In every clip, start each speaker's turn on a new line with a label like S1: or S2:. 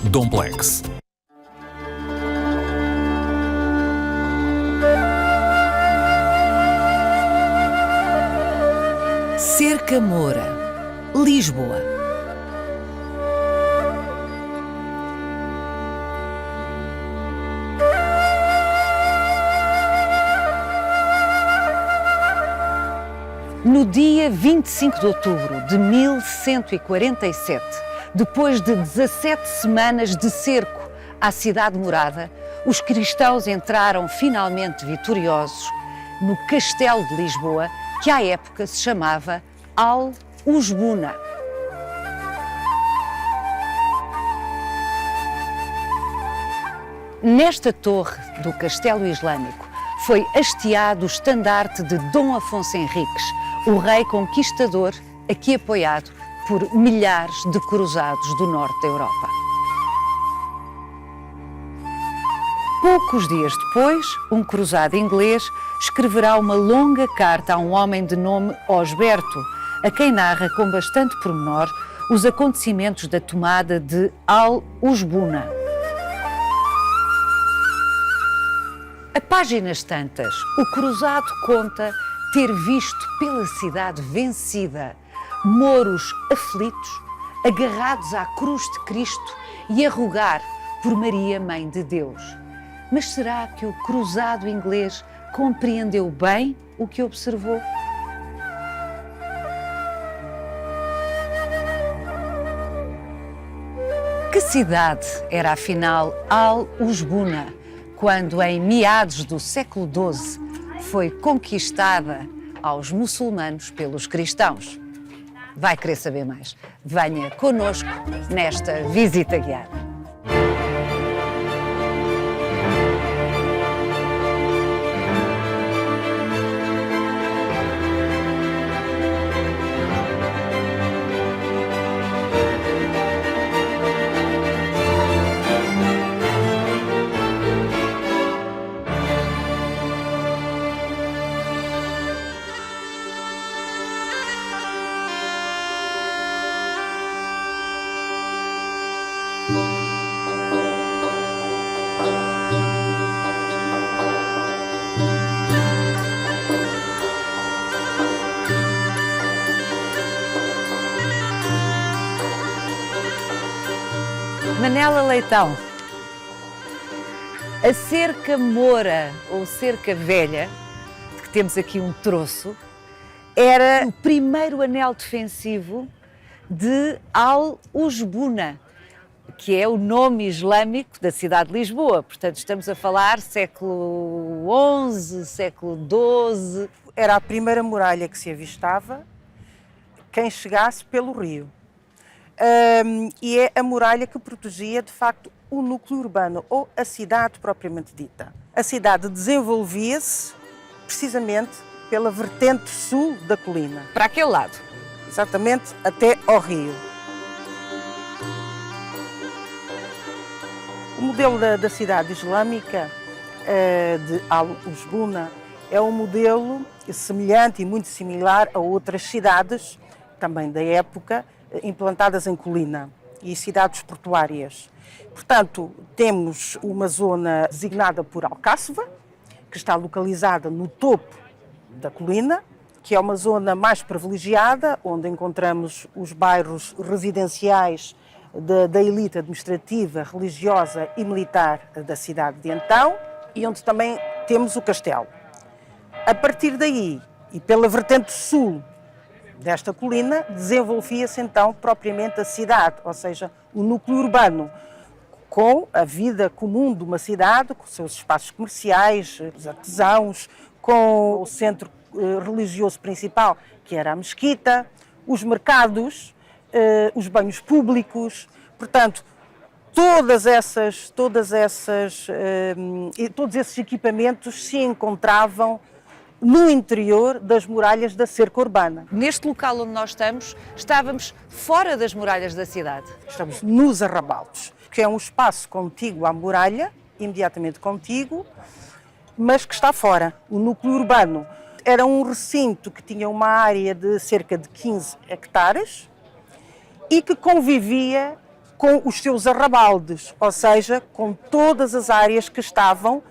S1: Domplex.
S2: Cerca Moura, Lisboa. No dia 25 de outubro de 1147, depois de 17 semanas de cerco à cidade morada, os cristãos entraram finalmente vitoriosos no Castelo de Lisboa, que à época se chamava Al-Usbuna. Nesta torre do Castelo Islâmico foi hasteado o estandarte de Dom Afonso Henriques, o rei conquistador, aqui apoiado por milhares de cruzados do norte da Europa. Poucos dias depois, um cruzado inglês escreverá uma longa carta a um homem de nome Osberto, a quem narra com bastante pormenor os acontecimentos da tomada de Al-Usbuna. A páginas tantas, o cruzado conta ter visto pela cidade vencida mouros aflitos, agarrados à cruz de Cristo e a rogar por Maria, Mãe de Deus. Mas será que o cruzado inglês compreendeu bem o que observou? Que cidade era afinal Al-Usbuna, quando em meados do século XII foi conquistada aos muçulmanos pelos cristãos? Vai querer saber mais? Venha connosco nesta visita guiada. Manela Leitão, a cerca moura ou cerca velha, de que temos aqui um troço, era o primeiro anel defensivo de Al-Usbuna, que é o nome islâmico da cidade de Lisboa. Portanto, estamos a falar século XI, século XII.
S3: Era a primeira muralha que se avistava quem chegasse pelo rio. E é a muralha que protegia, de facto, o núcleo urbano, ou a cidade propriamente dita. A cidade desenvolvia-se precisamente pela vertente sul da colina.
S2: Para aquele lado.
S3: Exatamente, até ao rio. O modelo da cidade islâmica de Al-Usbuna é um modelo semelhante e muito similar a outras cidades, também da época, implantadas em colina e cidades portuárias. Portanto, temos uma zona designada por Alcáceva, que está localizada no topo da colina, que é uma zona mais privilegiada, onde encontramos os bairros residenciais da elite administrativa, religiosa e militar da cidade de então, e onde também temos o castelo. A partir daí, e pela vertente sul desta colina, desenvolvia-se então propriamente a cidade, ou seja, o núcleo urbano, com a vida comum de uma cidade, com os seus espaços comerciais, os artesãos, com o centro religioso principal, que era a mesquita, os mercados, os banhos públicos. Portanto, todos esses equipamentos se encontravam no interior das muralhas da cerca urbana.
S2: Neste local onde nós estamos, estávamos fora das muralhas da cidade.
S3: Estamos nos arrabaldes, que é um espaço contíguo à muralha, imediatamente contíguo, mas que está fora. O núcleo urbano era um recinto que tinha uma área de cerca de 15 hectares e que convivia com os seus arrabaldes, ou seja, com todas as áreas que estavam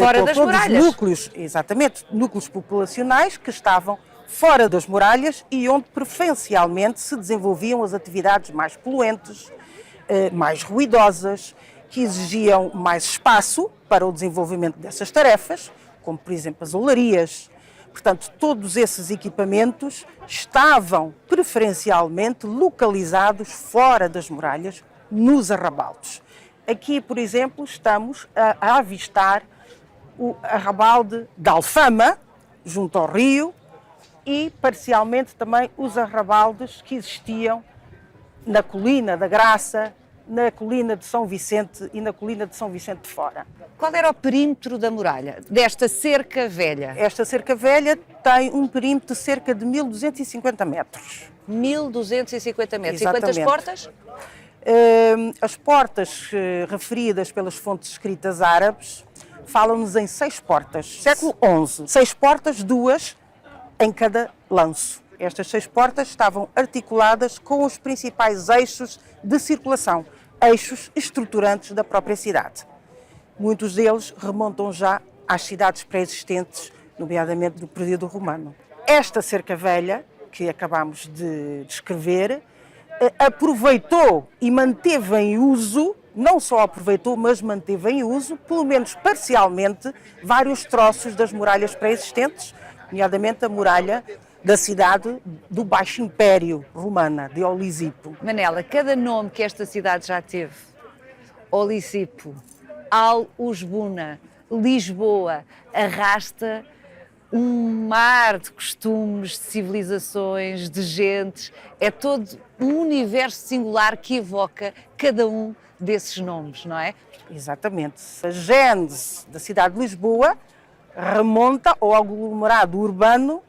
S2: fora
S3: com
S2: das
S3: todos
S2: muralhas.
S3: Os núcleos, exatamente, núcleos populacionais que estavam fora das muralhas e onde preferencialmente se desenvolviam as atividades mais poluentes, mais ruidosas, que exigiam mais espaço para o desenvolvimento dessas tarefas, como por exemplo as olarias. Portanto, todos esses equipamentos estavam preferencialmente localizados fora das muralhas, nos arrabaldes. Aqui, por exemplo, estamos a avistar o arrabalde da Alfama, junto ao rio, e parcialmente também os arrabaldes que existiam na Colina da Graça, na Colina de São Vicente e na Colina de São Vicente de Fora.
S2: Qual era o perímetro da muralha, desta cerca velha?
S3: Esta cerca velha tem um perímetro de cerca de 1250 metros.
S2: 1250 metros.
S3: Exatamente.
S2: E quantas portas?
S3: As portas referidas pelas fontes escritas árabes falam-nos em 6 portas, século XI. 6 portas, 2 em cada lanço. Estas 6 portas estavam articuladas com os principais eixos de circulação, eixos estruturantes da própria cidade. Muitos deles remontam já às cidades pré-existentes, nomeadamente do período romano. Esta cerca velha, que acabamos de descrever, aproveitou e manteve em uso, não só aproveitou, mas manteve em uso, pelo menos parcialmente, vários troços das muralhas pré-existentes, nomeadamente a muralha da cidade do Baixo Império Romana, de Olisipo.
S2: Manela, cada nome que esta cidade já teve, Olisipo, Al-Usbuna, Lisboa, arrasta um mar de costumes, de civilizações, de gentes. É todo um universo singular que evoca cada um desses nomes, não é?
S3: Exatamente. A gênese da cidade de Lisboa remonta ao aglomerado urbano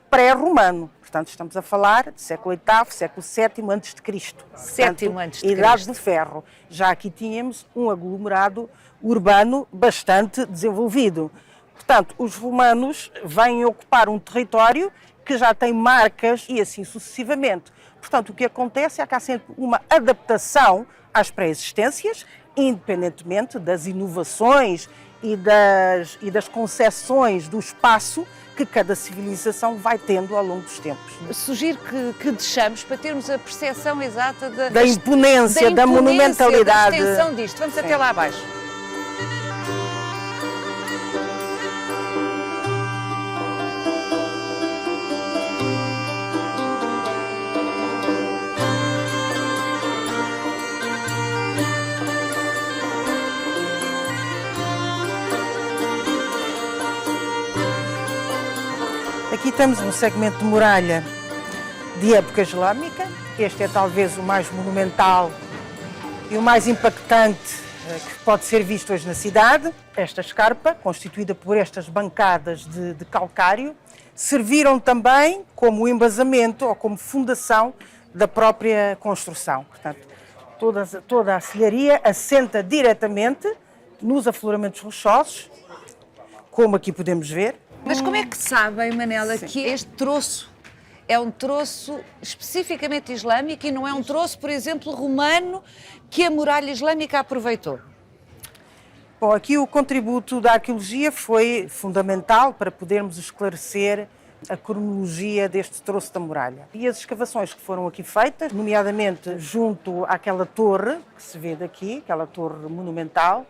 S3: pré-romano. Portanto, estamos a falar de século VIII, século VII a.C.
S2: Sétimo antes de
S3: Idade
S2: Cristo.
S3: do Ferro. Já aqui tínhamos um aglomerado urbano bastante desenvolvido. Portanto, os romanos vêm ocupar um território que já tem marcas e assim sucessivamente. Portanto, o que acontece é que há sempre uma adaptação às pré-existências, independentemente das inovações e das concessões do espaço que cada civilização vai tendo ao longo dos tempos.
S2: Sugiro que deixamos para termos a percepção exata
S3: Da imponência, da monumentalidade.
S2: da extensão disto. Vamos até lá abaixo.
S3: Aqui temos um segmento de muralha de época islâmica. Este é talvez o mais monumental e o mais impactante que pode ser visto hoje na cidade. Esta escarpa, constituída por estas bancadas de calcário, serviram também como embasamento ou como fundação da própria construção. Portanto, toda a artilharia assenta diretamente nos afloramentos rochosos, como aqui podemos ver.
S2: Mas como é que sabem, Manela, que este troço é um troço especificamente islâmico e não é um troço, por exemplo, romano, que a muralha islâmica aproveitou?
S3: Bom, aqui o contributo da arqueologia foi fundamental para podermos esclarecer a cronologia deste troço da muralha. E as escavações que foram aqui feitas, nomeadamente junto àquela torre que se vê daqui, aquela torre monumental,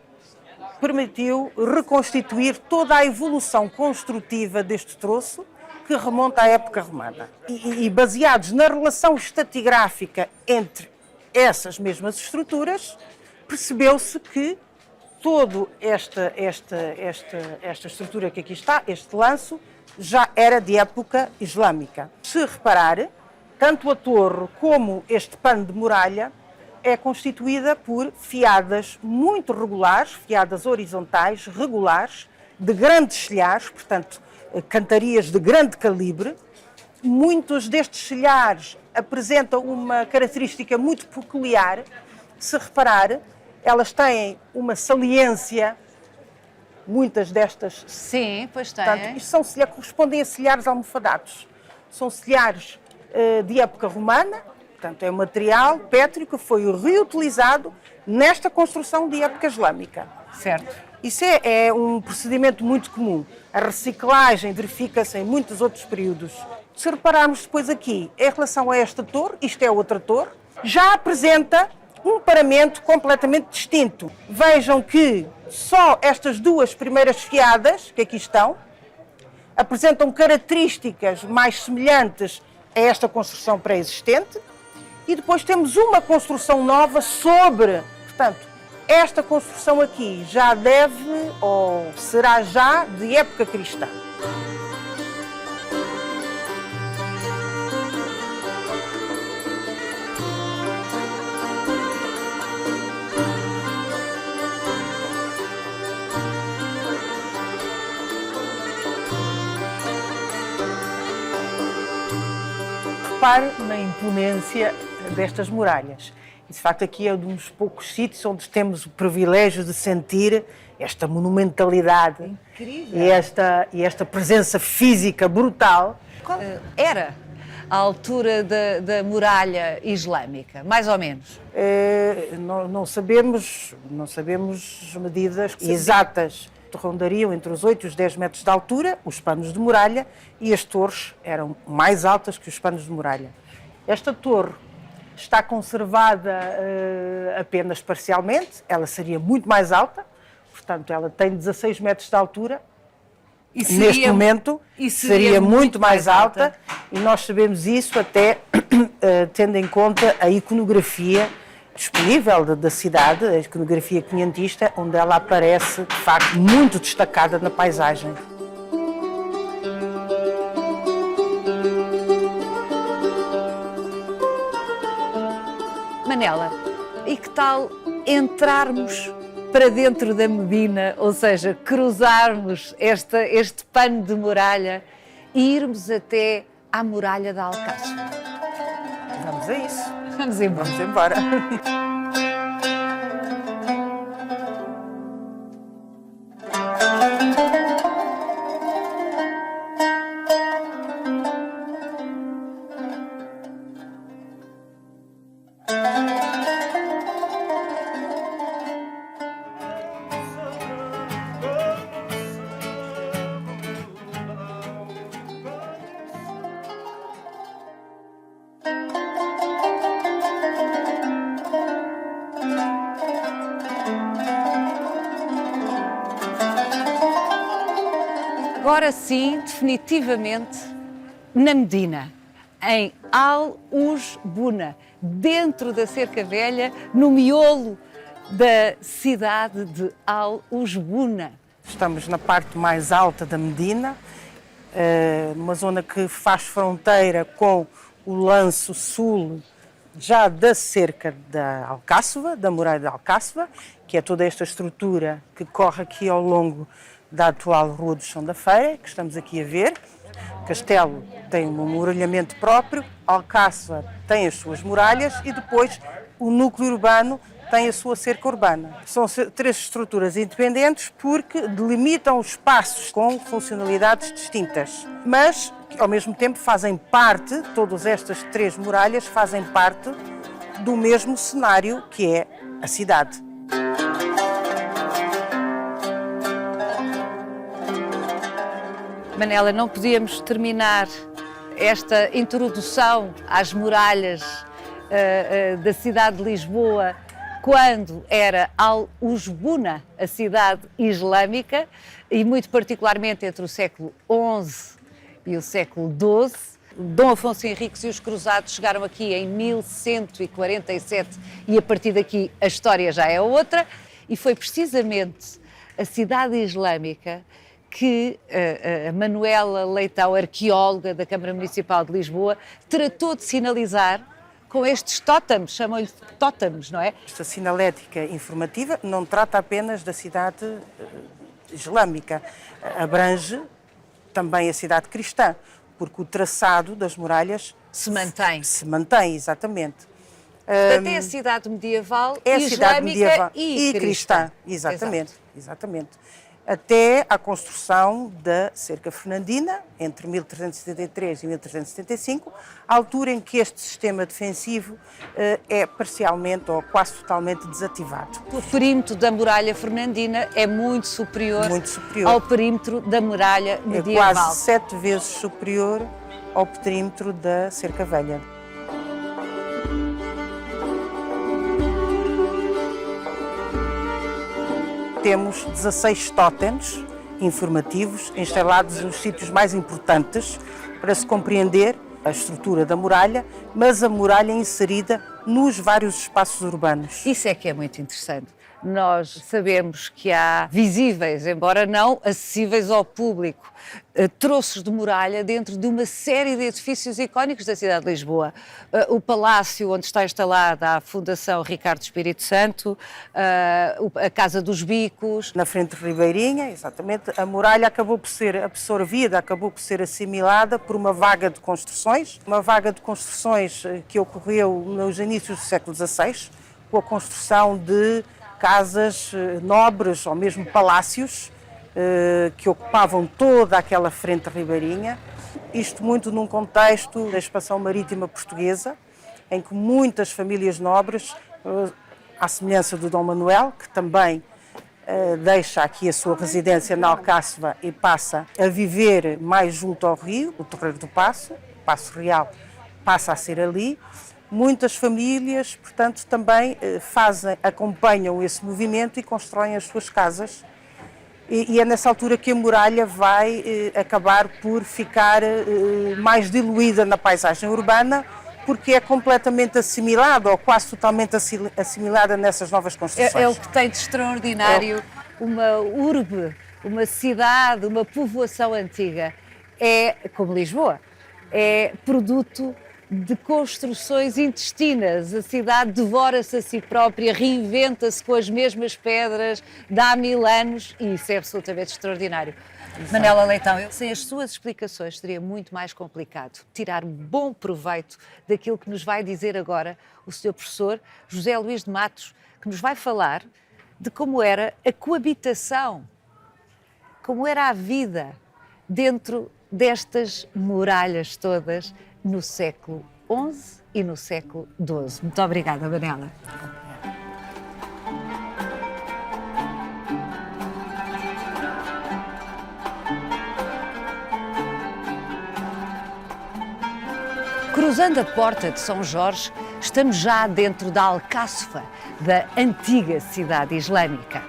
S3: permitiu reconstituir toda a evolução construtiva deste troço que remonta à época romana. E baseados na relação estratigráfica entre essas mesmas estruturas, percebeu-se que toda esta estrutura que aqui está, este lanço, já era de época islâmica. Se reparar, tanto a torre como este pano de muralha é constituída por fiadas muito regulares, fiadas horizontais, regulares, de grandes silhares, portanto, cantarias de grande calibre. Muitos destes silhares apresentam uma característica muito peculiar. Se reparar, elas têm uma saliência, muitas destas.
S2: Sim, pois têm.
S3: Portanto, isto correspondem a silhares almofadados. São silhares de época romana, Portanto, é um material pétreo que foi reutilizado nesta construção de época islâmica.
S2: Certo.
S3: Isso é um procedimento muito comum. A reciclagem verifica-se em muitos outros períodos. Se repararmos depois aqui, em relação a esta torre, isto é outra torre, já apresenta um paramento completamente distinto. Vejam que só estas duas primeiras fiadas, que aqui estão, apresentam características mais semelhantes a esta construção pré-existente, e depois temos uma construção nova sobre, portanto, esta construção aqui já deve, ou será já, de época cristã. Repare na imponência destas muralhas. E, de facto, aqui é um dos poucos sítios onde temos o privilégio de sentir esta monumentalidade.
S2: Incrível.
S3: E esta presença física brutal.
S2: Qual era a altura da muralha islâmica, mais ou menos?
S3: Não sabemos medidas exatas. Rondariam entre os 8 e os 10 metros de altura, os panos de muralha, e as torres eram mais altas que os panos de muralha. Esta torre está conservada apenas parcialmente, ela seria muito mais alta, portanto ela tem 16 metros de altura, neste momento seria muito mais alta, e nós sabemos isso até tendo em conta a iconografia disponível da cidade, a iconografia quinhentista, onde ela aparece, de facto, muito destacada na paisagem.
S2: Manela, e que tal entrarmos para dentro da Medina, ou seja, cruzarmos este pano de muralha e irmos até à muralha da Alcáçova?
S3: Vamos a isso.
S2: Vamos embora.
S3: Vamos embora.
S2: Agora sim, definitivamente, na Medina, em Al-Ujbuna, dentro da Cerca Velha, no miolo da cidade de Al-Ujbuna.
S3: Estamos na parte mais alta da Medina, numa zona que faz fronteira com o lanço sul já da cerca da Alcáçova, da muralha de Alcáçova, que é toda esta estrutura que corre aqui ao longo da atual Rua do Chão da Feira, que estamos aqui a ver. O castelo tem um muralhamento próprio, Alcáçova tem as suas muralhas e depois o núcleo urbano tem a sua cerca urbana. São três estruturas independentes porque delimitam espaços com funcionalidades distintas, mas ao mesmo tempo fazem parte, todas estas três muralhas fazem parte do mesmo cenário que é a cidade.
S2: Manela, não podíamos terminar esta introdução às muralhas da cidade de Lisboa quando era Al-Ujbuna, a cidade islâmica, e muito particularmente entre o século XI e o século XII. Dom Afonso Henriques e os Cruzados chegaram aqui em 1147 e a partir daqui a história já é outra, e foi precisamente a cidade islâmica que a Manuela Leitão, arqueóloga da Câmara Municipal de Lisboa, tratou de sinalizar com estes tótems, chamam-lhe tótems, não é?
S3: Esta sinalética informativa não trata apenas da cidade islâmica, abrange também a cidade cristã, porque o traçado das muralhas
S2: se mantém.
S3: Se mantém, exatamente.
S2: Portanto, é a cidade medieval,
S3: é a
S2: islâmica
S3: cidade medieval
S2: e cristã.
S3: Exatamente, exatamente. até à construção da cerca fernandina, entre 1373 e 1375, à altura em que este sistema defensivo é parcialmente ou quase totalmente desativado.
S2: O perímetro da muralha fernandina é muito superior ao perímetro da muralha medieval.
S3: É quase 7 vezes superior ao perímetro da cerca velha. Temos 16 tótems informativos instalados nos sítios mais importantes para se compreender a estrutura da muralha, mas a muralha inserida nos vários espaços urbanos.
S2: Isso é que é muito interessante. Nós sabemos que há visíveis, embora não acessíveis ao público, troços de muralha dentro de uma série de edifícios icónicos da cidade de Lisboa. O palácio onde está instalada a Fundação Ricardo Espírito Santo, a Casa dos Bicos.
S3: Na frente de Ribeirinha, exatamente, a muralha acabou por ser absorvida, acabou por ser assimilada por uma vaga de construções que ocorreu nos inícios do século XVI, com a construção de casas nobres ou mesmo palácios que ocupavam toda aquela frente ribeirinha. Isto muito num contexto da expansão marítima portuguesa, em que muitas famílias nobres, à semelhança do Dom Manuel, que também deixa aqui a sua residência na Alcáçova e passa a viver mais junto ao rio, o Terreiro do Paço, o Paço Real passa a ser ali. Muitas famílias, portanto, também acompanham esse movimento e constroem as suas casas. E é nessa altura que a muralha vai acabar por ficar mais diluída na paisagem urbana, porque é completamente assimilada, ou quase totalmente assimilada nessas novas construções.
S2: É o que tem de extraordinário uma urbe, uma cidade, uma povoação antiga. É, como Lisboa, é produto de construções intestinas. A cidade devora-se a si própria, reinventa-se com as mesmas pedras de há 1000 anos e isso é absolutamente extraordinário. Exato. Manela Leitão, sem as suas explicações seria muito mais complicado tirar bom proveito daquilo que nos vai dizer agora o Sr. Professor José Luís de Matos, que nos vai falar de como era a coabitação, como era a vida dentro destas muralhas todas no século XI e no século XII. Muito obrigada, Manela. Cruzando a porta de São Jorge, estamos já dentro da Alcáçova, da antiga cidade islâmica.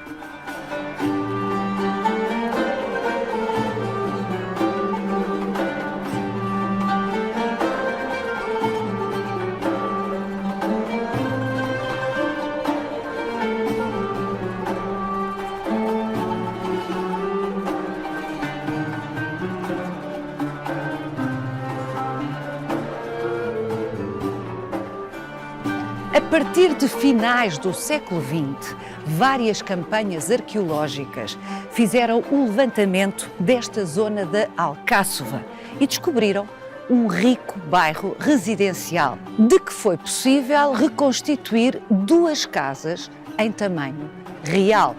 S2: A partir de finais do século XX, várias campanhas arqueológicas fizeram o levantamento desta zona da Alcáçova e descobriram um rico bairro residencial, de que foi possível reconstituir 2 casas em tamanho real.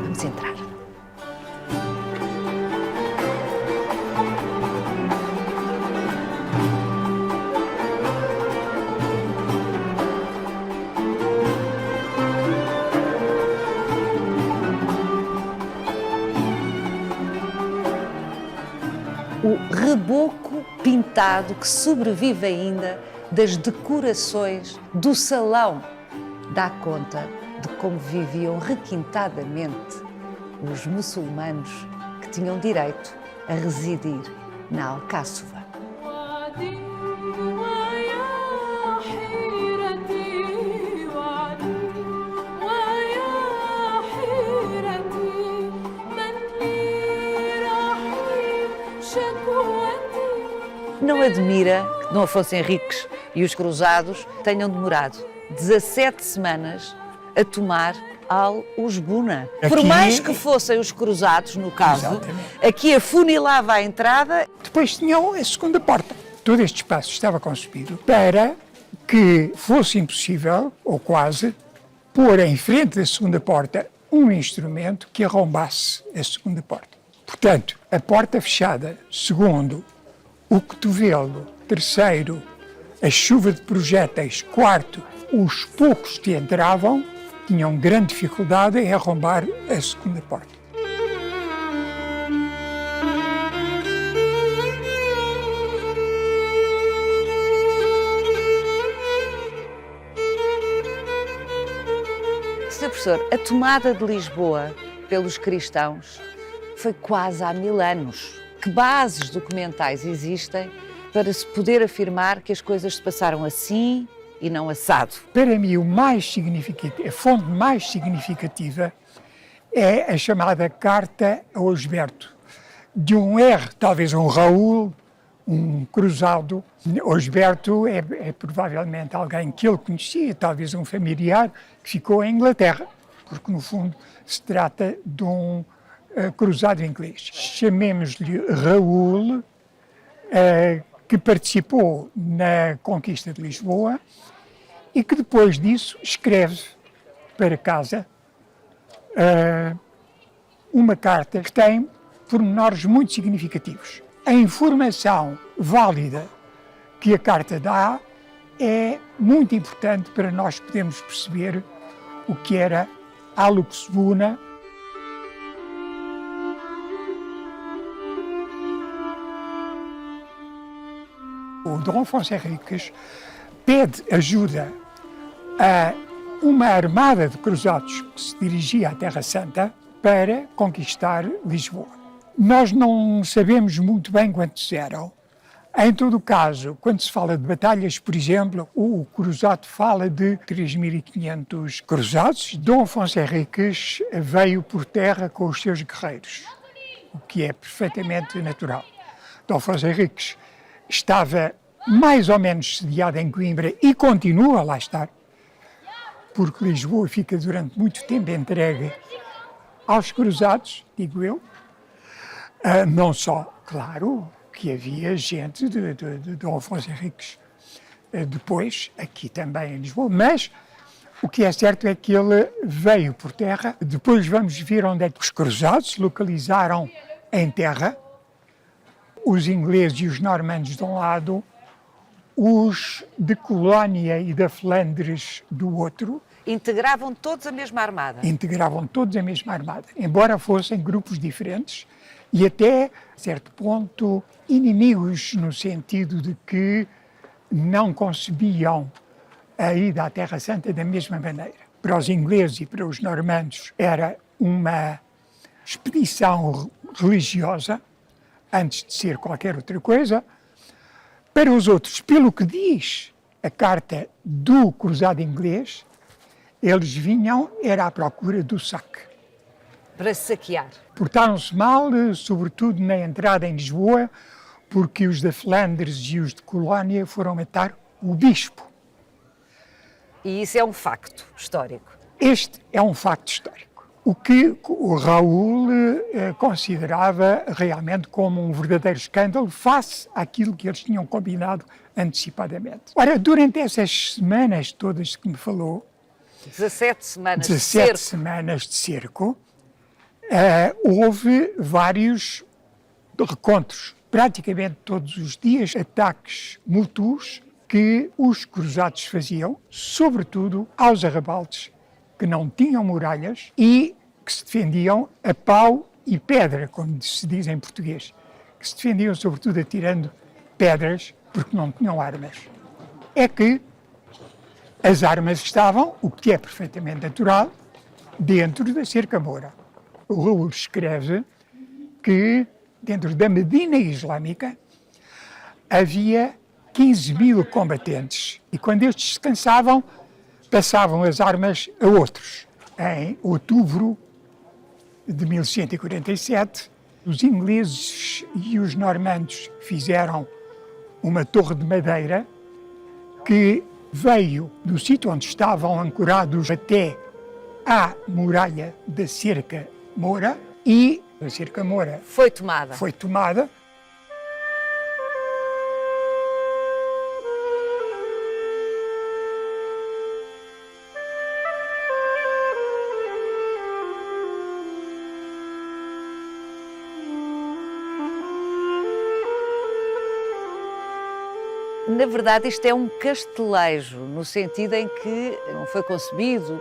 S2: Vamos entrar. O reboco pintado que sobrevive ainda das decorações do salão dá conta de como viviam requintadamente os muçulmanos que tinham direito a residir na Alcáçova. Não admira que Dom Afonso Henriques e os cruzados tenham demorado 17 semanas a tomar Al-Usbuna. Por mais que fossem os cruzados, no caso, exatamente, aqui afunilava a entrada.
S1: Depois tinham a segunda porta. Todo este espaço estava concebido para que fosse impossível, ou quase, pôr em frente da segunda porta um instrumento que arrombasse a segunda porta. Portanto, a porta fechada, segundo, o cotovelo, terceiro, a chuva de projéteis, quarto, os poucos que entravam tinham grande dificuldade em arrombar a segunda porta.
S2: Sr. Professor, a tomada de Lisboa pelos cristãos foi quase há 1000 anos. Que bases documentais existem para se poder afirmar que as coisas se passaram assim e não assado?
S1: Para mim, o mais significativo, a fonte mais significativa é a chamada Carta a Osberto, de um R, talvez um Raul, um cruzado. Osberto é provavelmente alguém que ele conhecia, talvez um familiar que ficou em Inglaterra, porque no fundo se trata de um cruzado inglês. Chamemos-lhe Raul, que participou na conquista de Lisboa e que depois disso escreve para casa uma carta que tem pormenores muito significativos. A informação válida que a carta dá é muito importante para nós podermos perceber o que era a Luxebuna. O Dom Afonso Henriques pede ajuda a uma armada de cruzados que se dirigia à Terra Santa para conquistar Lisboa. Nós não sabemos muito bem quantos eram. Em todo o caso, quando se fala de batalhas, por exemplo, o cruzado fala de 3.500 cruzados. Dom Afonso Henriques veio por terra com os seus guerreiros, o que é perfeitamente natural. Dom Afonso Henriques estava mais ou menos sediado em Coimbra e continua a lá estar, porque Lisboa fica durante muito tempo entregue aos cruzados, digo eu. Não só, claro, que havia gente de Dom Afonso Henriques depois, aqui também em Lisboa, mas o que é certo é que ele veio por terra. Depois vamos ver onde é que os cruzados se localizaram em terra. Os ingleses e os normandos de um lado, os de Colónia e da Flandres do outro.
S2: Integravam todos a mesma armada?
S1: Integravam todos a mesma armada, embora fossem grupos diferentes e até, a certo ponto, inimigos no sentido de que não concebiam a ida à Terra Santa da mesma maneira. Para os ingleses e para os normandos era uma expedição religiosa, antes de ser qualquer outra coisa. Para os outros, pelo que diz a carta do cruzado inglês, eles vinham, era à procura do saque.
S2: Para saquear.
S1: Portaram-se mal, sobretudo na entrada em Lisboa, porque os da Flandres e os de Colónia foram matar o bispo.
S2: E isso é um facto histórico?
S1: Este é um facto histórico. O que o Raul considerava realmente como um verdadeiro escândalo face àquilo que eles tinham combinado antecipadamente. Ora, durante essas semanas todas que me falou,
S2: 17 semanas
S1: 17
S2: de cerco.
S1: semanas de cerco, houve vários recontros, praticamente todos os dias, ataques mútuos que os cruzados faziam, sobretudo aos arrabaldes que não tinham muralhas e que se defendiam a pau e pedra, como se diz em português, que se defendiam sobretudo atirando pedras porque não tinham armas. É que as armas estavam, o que é perfeitamente natural, dentro da cerca-mora. O Raul escreve que dentro da Medina Islâmica havia 15.000 combatentes e quando estes se cansavam, passavam as armas a outros. Em outubro de 1147, os ingleses e os normandos fizeram uma torre de madeira que veio do sítio onde estavam ancorados até à muralha da Cerca Moura e a Cerca Moura
S2: Foi tomada.
S1: foi tomada.
S2: na verdade, isto é um castelejo, no sentido em que não foi concebido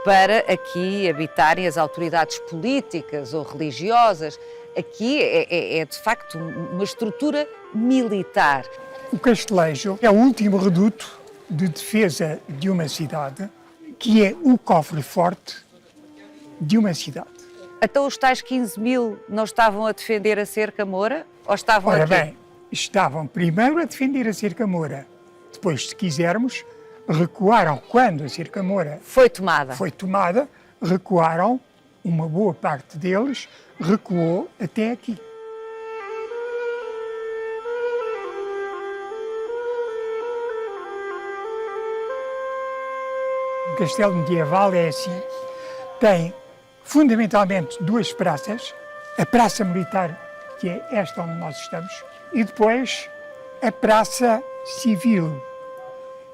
S2: para aqui habitarem as autoridades políticas ou religiosas. Aqui é de facto uma estrutura militar.
S1: O castelejo é o último reduto de defesa de uma cidade, que é o cofre-forte de uma cidade.
S2: Então os tais 15.000 não estavam a defender a cerca Moura? Ou estavam
S1: Ora
S2: aqui?
S1: bem, estavam primeiro a defender a cerca Moura. Depois, se quisermos, recuaram quando a cerca Moura
S2: Foi tomada.
S1: foi tomada, recuaram, uma boa parte deles recuou até aqui. O castelo medieval é assim, tem fundamentalmente duas praças, a Praça Militar, que é esta onde nós estamos, e depois a Praça Civil,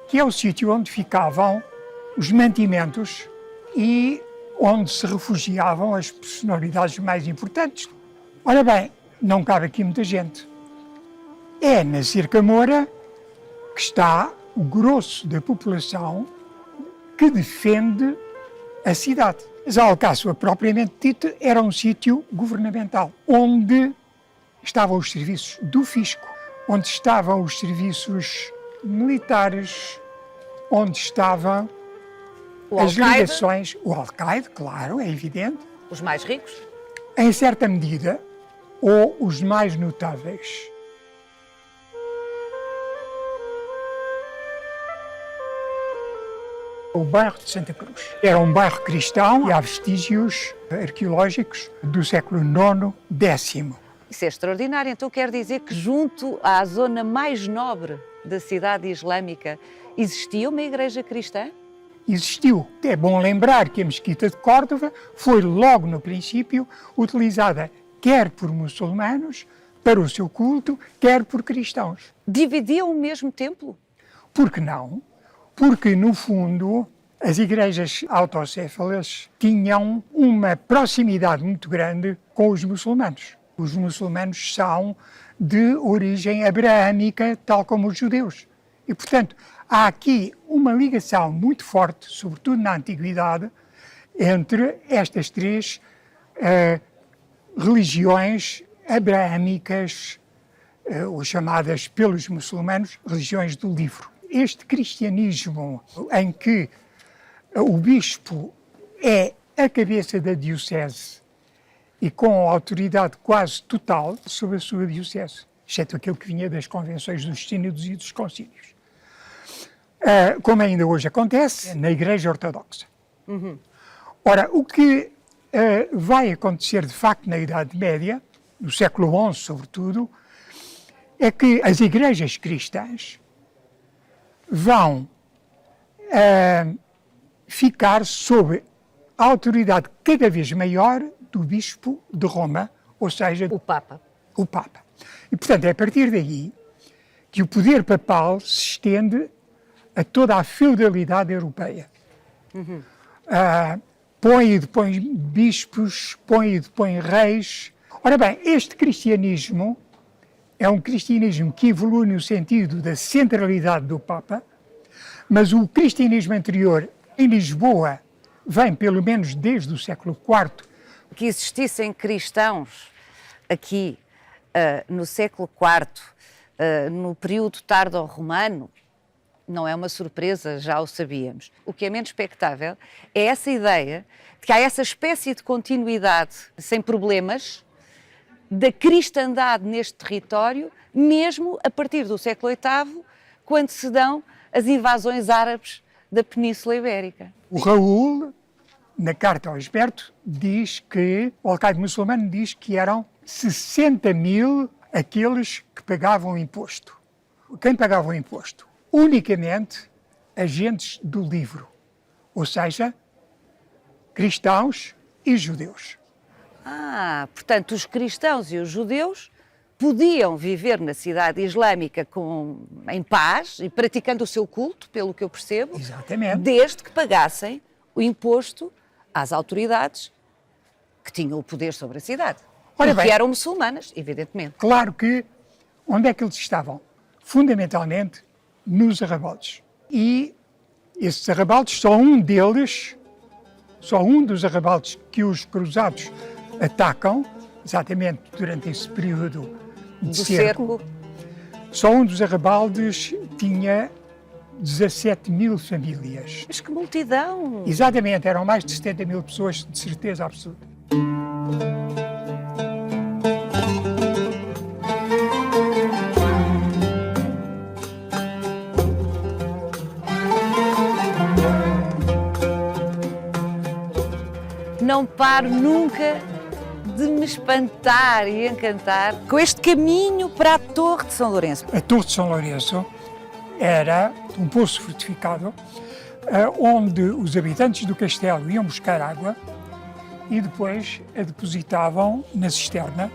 S1: que é o sítio onde ficavam os mantimentos e onde se refugiavam as personalidades mais importantes. Ora bem, não cabe aqui muita gente. É na Cerca Moura que está o grosso da população que defende a cidade. Mas a Alcáçova, propriamente dita, era um sítio governamental, onde estavam os serviços do fisco, onde estavam os serviços militares, onde estavam as ligações, o alcaide, claro, é evidente,
S2: Os mais ricos?
S1: em certa medida, ou os mais notáveis. O bairro de Santa Cruz era um bairro cristão e há vestígios arqueológicos do século IX, X.
S2: Isso é extraordinário. Então quer dizer que junto à zona mais nobre da cidade islâmica existia uma igreja cristã?
S1: Existiu. É bom lembrar que a Mesquita de Córdoba foi logo no princípio utilizada quer por muçulmanos para o seu culto, quer por cristãos.
S2: Dividiam o mesmo templo?
S1: Por que não? Porque, no fundo, as igrejas autocéfalas tinham uma proximidade muito grande com os muçulmanos. Os muçulmanos são de origem abraâmica, tal como os judeus. E, portanto, há aqui uma ligação muito forte, sobretudo na Antiguidade, entre estas três religiões abraâmicas, ou chamadas pelos muçulmanos religiões do livro. Este cristianismo em que o bispo é a cabeça da diocese e com autoridade quase total sobre a sua diocese, exceto aquele que vinha das convenções dos sínodos e dos concílios. Como ainda hoje acontece na Igreja Ortodoxa. Ora, o que vai acontecer de facto na Idade Média, no século XI sobretudo, é que as igrejas cristãs vão ficar sob a autoridade cada vez maior do bispo de Roma, ou seja,
S2: O Papa.
S1: o Papa. E, portanto, é a partir daí que o poder papal se estende a toda a feudalidade europeia. Põe e depõe bispos, põe e depõe reis. Ora bem, este cristianismo é um cristianismo que evolui no sentido da centralidade do Papa, mas o cristianismo anterior em Lisboa vem pelo menos desde o século IV.
S2: Que existissem cristãos aqui no século IV, no período tardo-romano, não é uma surpresa, já o sabíamos. O que é menos expectável é essa ideia de que há essa espécie de continuidade sem problemas da cristandade neste território, mesmo a partir do século VIII, quando se dão as invasões árabes da Península Ibérica.
S1: O Raul, na carta ao Esperto, diz que, o alcaide muçulmano diz que eram 60.000 aqueles que pagavam imposto. Quem pagava o imposto? Unicamente agentes do livro, ou seja, cristãos e judeus.
S2: Portanto, os cristãos e os judeus podiam viver na cidade islâmica em paz e praticando o seu culto, pelo que eu percebo,
S1: Exatamente.
S2: desde que pagassem o imposto às autoridades que tinham o poder sobre a cidade.
S1: Ora
S2: E que
S1: bem.
S2: eram muçulmanas, evidentemente.
S1: Claro que, onde é que eles estavam? Fundamentalmente nos arrabaldes. E esses arrabaldes, só um dos arrabaldes que os cruzados atacam, exatamente durante esse período de
S2: Do
S1: cerco,
S2: cerco.
S1: só um dos arrabaldes tinha 17 mil famílias.
S2: Mas que multidão!
S1: Exatamente, eram mais de 70 mil pessoas, de certeza absoluta.
S2: Não paro nunca de me espantar e encantar com este caminho para a Torre de São Lourenço.
S1: A Torre de São Lourenço era um poço fortificado onde os habitantes do castelo iam buscar água e depois a depositavam na cisterna,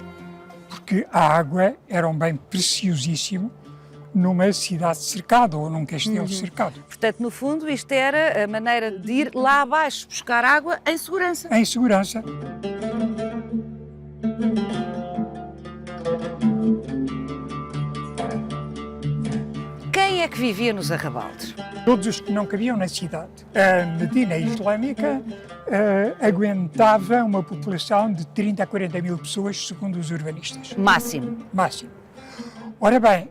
S1: porque a água era um bem preciosíssimo numa cidade cercada ou num castelo cercado.
S2: Portanto, no fundo, isto era a maneira de ir lá abaixo buscar água em segurança.
S1: Em segurança.
S2: Quem é que vivia nos arrabaldes?
S1: Todos os que não cabiam na cidade. A Medina Islâmica aguentava uma população de 30 a 40 mil pessoas, segundo os urbanistas.
S2: Máximo.
S1: Máximo. Ora bem,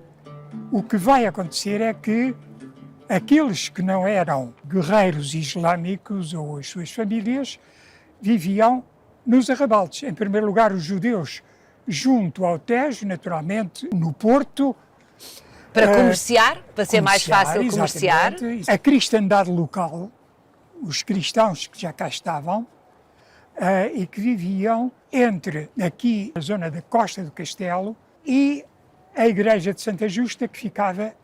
S1: o que vai acontecer é que aqueles que não eram guerreiros islâmicos ou as suas famílias viviam nos arrabaldes. Em primeiro lugar, os judeus junto ao Tejo, naturalmente, no Porto.
S2: Para comerciar, para ser mais fácil comerciar.
S1: Exatamente. A cristandade local, os cristãos que já cá estavam e que viviam entre aqui, a zona da costa do castelo, e a igreja de Santa Justa, que ficava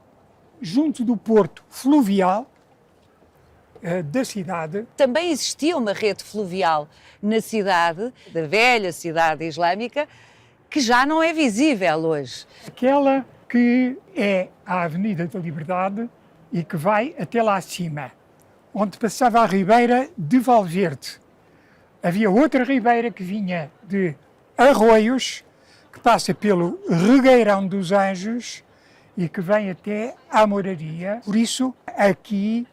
S1: junto do porto fluvial da cidade.
S2: Também existia uma rede fluvial na cidade, da velha cidade islâmica, que já não é visível hoje.
S1: Aquela que é a Avenida da Liberdade e que vai até lá acima, onde passava a Ribeira de Valverde. Havia outra ribeira que vinha de Arroios, que passa pelo Regueirão dos Anjos e que vem até à Moraria. Por isso, aqui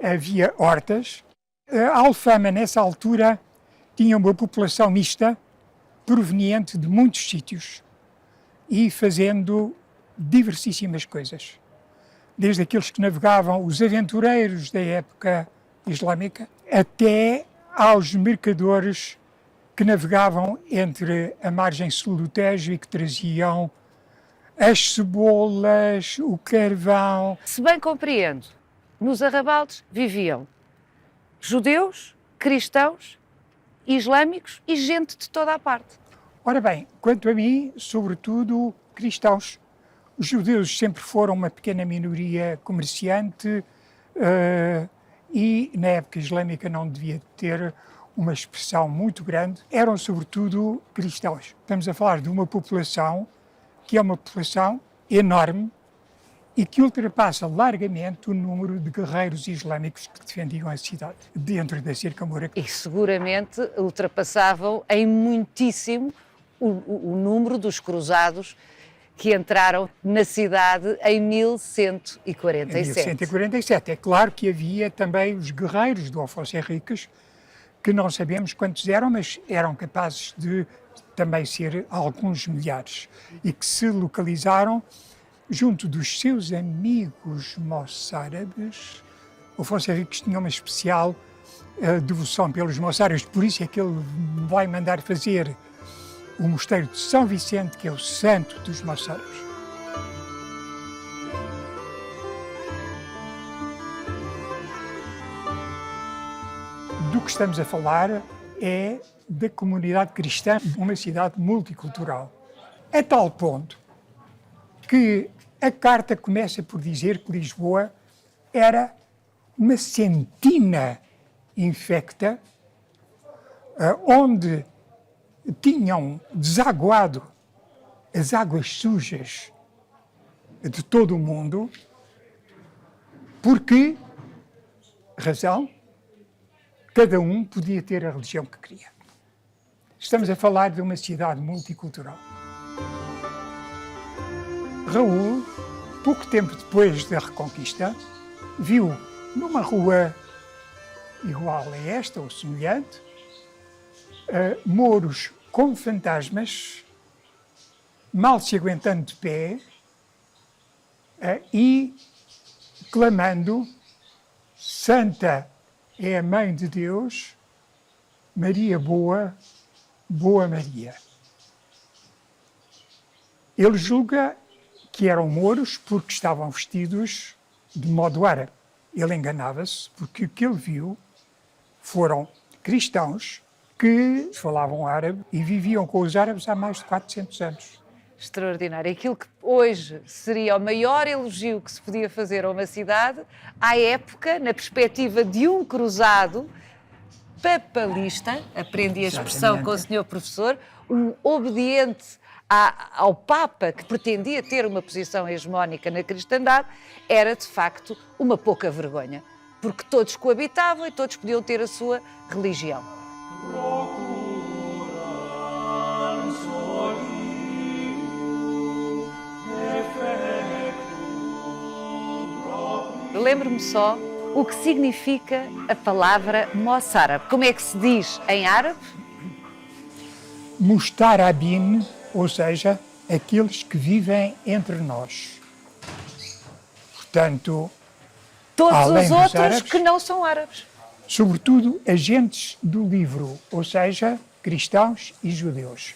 S1: havia hortas. A Alfama, nessa altura, tinha uma população mista, proveniente de muitos sítios e fazendo diversíssimas coisas. Desde aqueles que navegavam, os aventureiros da época islâmica, até aos mercadores que navegavam entre a margem sul do Tejo e que traziam as cebolas, o carvão.
S2: Se bem compreendo, nos arrabaldes viviam judeus, cristãos, islâmicos e gente de toda a parte.
S1: Ora bem, quanto a mim, sobretudo cristãos. Os judeus sempre foram uma pequena minoria comerciante e na época islâmica não devia ter uma expressão muito grande. Eram sobretudo cristãos. Estamos a falar de uma população que é uma população enorme e que ultrapassa largamente o número de guerreiros islâmicos que defendiam a cidade dentro da cerca murada.
S2: E seguramente ultrapassavam em muitíssimo o número dos cruzados que entraram na cidade em 1147.
S1: Em 1147. É claro que havia também os guerreiros do Afonso Henriques, que não sabemos quantos eram, mas eram capazes de também ser alguns milhares, e que se localizaram junto dos seus amigos moçárabes. O Afonso Henriques tinha uma especial devoção pelos moçárabes, por isso é que ele vai mandar fazer o mosteiro de São Vicente, que é o santo dos moçárabes. Do que estamos a falar é da comunidade cristã, uma cidade multicultural. A tal ponto que a carta começa por dizer que Lisboa era uma sentina infecta, onde tinham desaguado as águas sujas de todo o mundo. Por que razão? Cada um podia ter a religião que queria. Estamos a falar de uma cidade multicultural. Raul pouco tempo depois da Reconquista, viu numa rua igual a esta ou semelhante, mouros como fantasmas, mal se aguentando de pé e clamando: Santa é a Mãe de Deus, Maria boa, boa Maria. Ele julga que eram mouros porque estavam vestidos de modo árabe. Ele enganava-se, porque o que ele viu foram cristãos que falavam árabe e viviam com os árabes há mais de 400 anos.
S2: Extraordinário. Aquilo que hoje seria o maior elogio que se podia fazer a uma cidade, à época, na perspectiva de um cruzado papalista, aprendi a expressão com o senhor professor, um obediente ao Papa, que pretendia ter uma posição hegemónica na cristandade, era de facto uma pouca vergonha, porque todos coabitavam e todos podiam ter a sua religião. Lembro-me só o que significa a palavra moçárabe. Como é que se diz em árabe?
S1: Mustarabin, ou seja, aqueles que vivem entre nós. Portanto,
S2: todos
S1: além
S2: os
S1: dos
S2: outros
S1: árabes,
S2: que não são árabes.
S1: Sobretudo agentes do livro, ou seja, cristãos e judeus.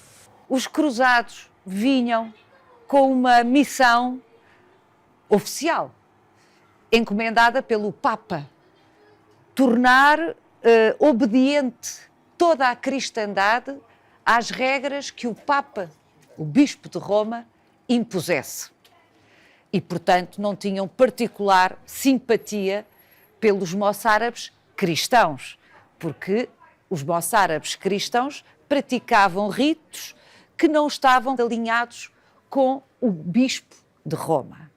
S2: Os cruzados vinham com uma missão oficial, encomendada pelo Papa, tornar obediente toda a cristandade às regras que o Papa, o Bispo de Roma, impusesse. E, portanto, não tinham particular simpatia pelos moçárabes cristãos, porque os moçárabes cristãos praticavam ritos que não estavam alinhados com o Bispo de Roma.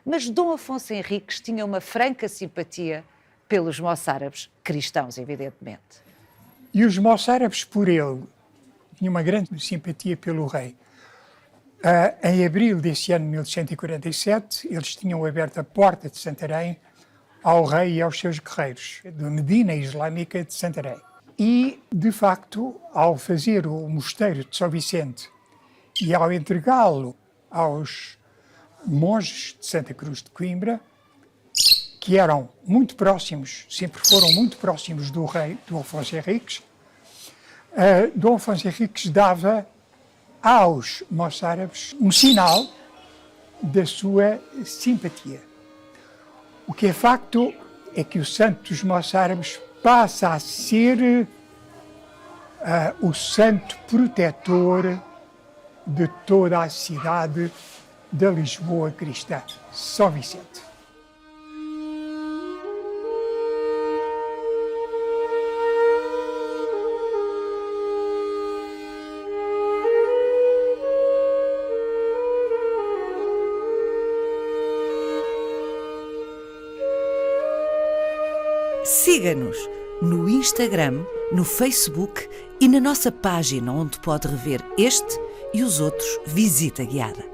S2: Mas Dom Afonso Henriques tinha uma franca simpatia pelos moçárabes cristãos, evidentemente.
S1: E os moçárabes, por ele, tinham uma grande simpatia pelo rei. Em abril desse ano de 1147, eles tinham aberto a porta de Santarém ao rei e aos seus guerreiros, da Medina Islâmica de Santarém. E, de facto, ao fazer o mosteiro de São Vicente e ao entregá-lo aos monges de Santa Cruz de Coimbra, que eram muito próximos, sempre foram muito próximos do rei, do Afonso Henriques, Dom Afonso Henriques dava aos moçárabes um sinal da sua simpatia. O que é facto é que o santo dos moçárabes passa a ser o santo protetor de toda a cidade da Lisboa cristã, São Vicente.
S4: Siga-nos no Instagram, no Facebook e na nossa página onde pode rever este e os outros Visita Guiada.